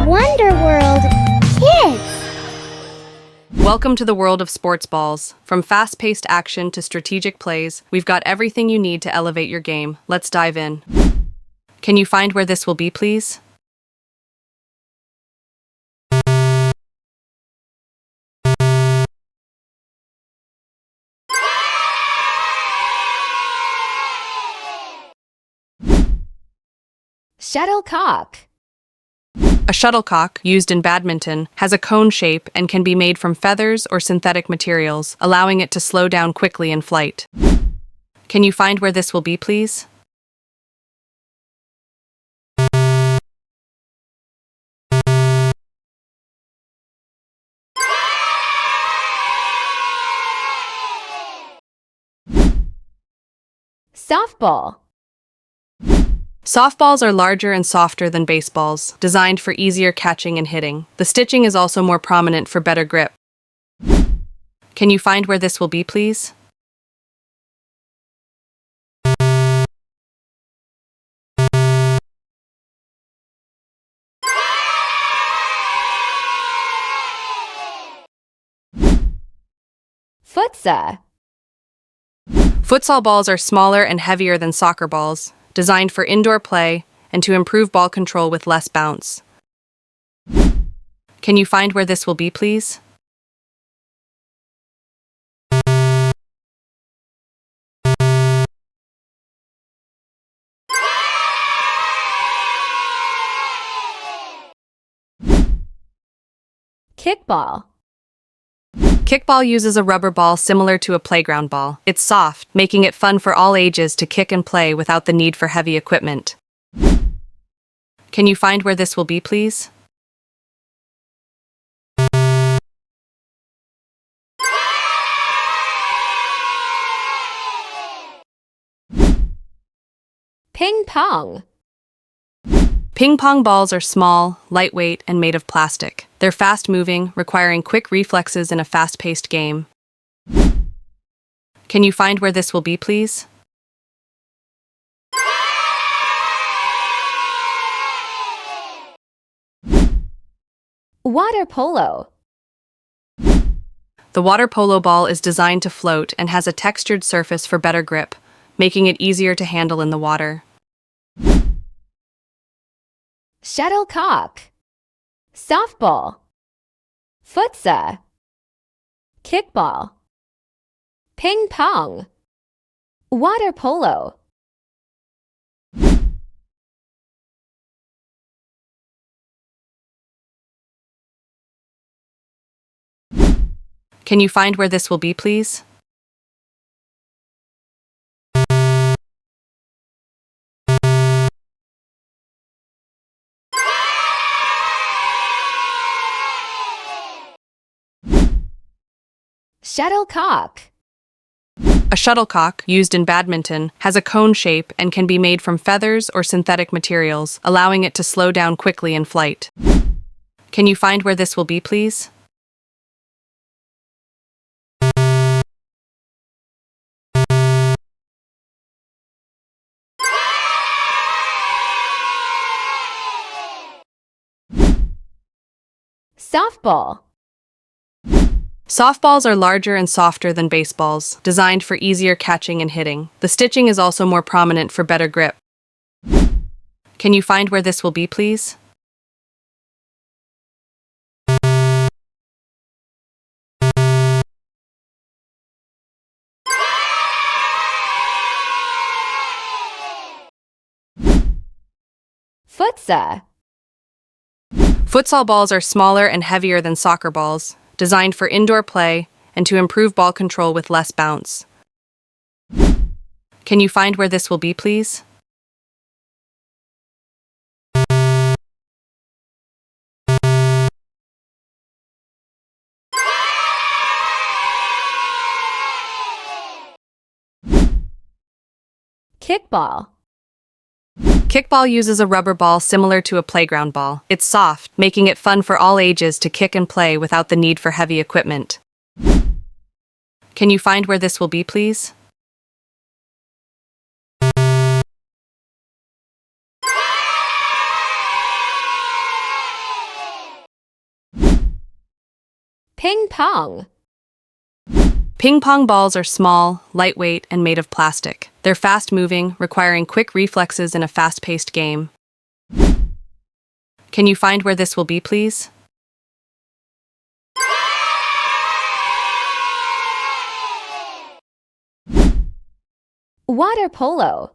Wonder World Kids. Welcome to the world of sports balls. From fast-paced action to strategic plays, we've got everything you need to elevate your game. Let's dive in. Can you find where this will be, please? Shuttlecock. A shuttlecock, used in badminton, has a cone shape and can be made from feathers or synthetic materials, allowing it to slow down quickly in flight. Can you find where this will be, please? Softball. Softballs are larger and softer than baseballs, designed for easier catching and hitting. The stitching is also more prominent for better grip. Can you find where this will be, please? Futsal. Futsal balls are smaller and heavier than soccer balls, designed for indoor play and to improve ball control with less bounce. Can you find where this will be, please? Kickball. Kickball uses a rubber ball similar to a playground ball. It's soft, making it fun for all ages to kick and play without the need for heavy equipment. Can you find where this will be, please? Ping pong. Ping pong balls are small, lightweight, and made of plastic. They're fast-moving, requiring quick reflexes in a fast-paced game. Can you find where this will be, please? Water polo. The water polo ball is designed to float and has a textured surface for better grip, making it easier to handle in the water. Shuttlecock. Softball. Futsal. Kickball. Ping pong. Water polo. Can you find where this will be, please? Shuttlecock. A shuttlecock, used in badminton, has a cone shape and can be made from feathers or synthetic materials, allowing it to slow down quickly in flight. Can you find where this will be, please? Softball. Softballs are larger and softer than baseballs, designed for easier catching and hitting. The stitching is also more prominent for better grip. Can you find where this will be, please? Futsal. Futsal balls are smaller and heavier than soccer balls, designed for indoor play and to improve ball control with less bounce. Can you find where this will be, please? Kickball. Kickball uses a rubber ball similar to a playground ball. It's soft, making it fun for all ages to kick and play without the need for heavy equipment. Can you find where this will be, please? Ping pong. Ping pong balls are small, lightweight, and made of plastic. They're fast-moving, requiring quick reflexes in a fast-paced game. Can you find where this will be, please? Water polo.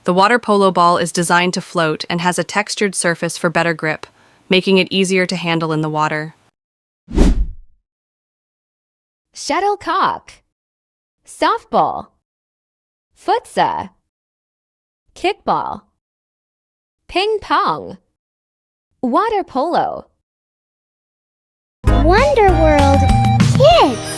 The water polo ball is designed to float and has a textured surface for better grip, making it easier to handle in the water. Shuttlecock. Softball. Futsal. Kickball. Ping pong. Water polo. Wonder World Kids.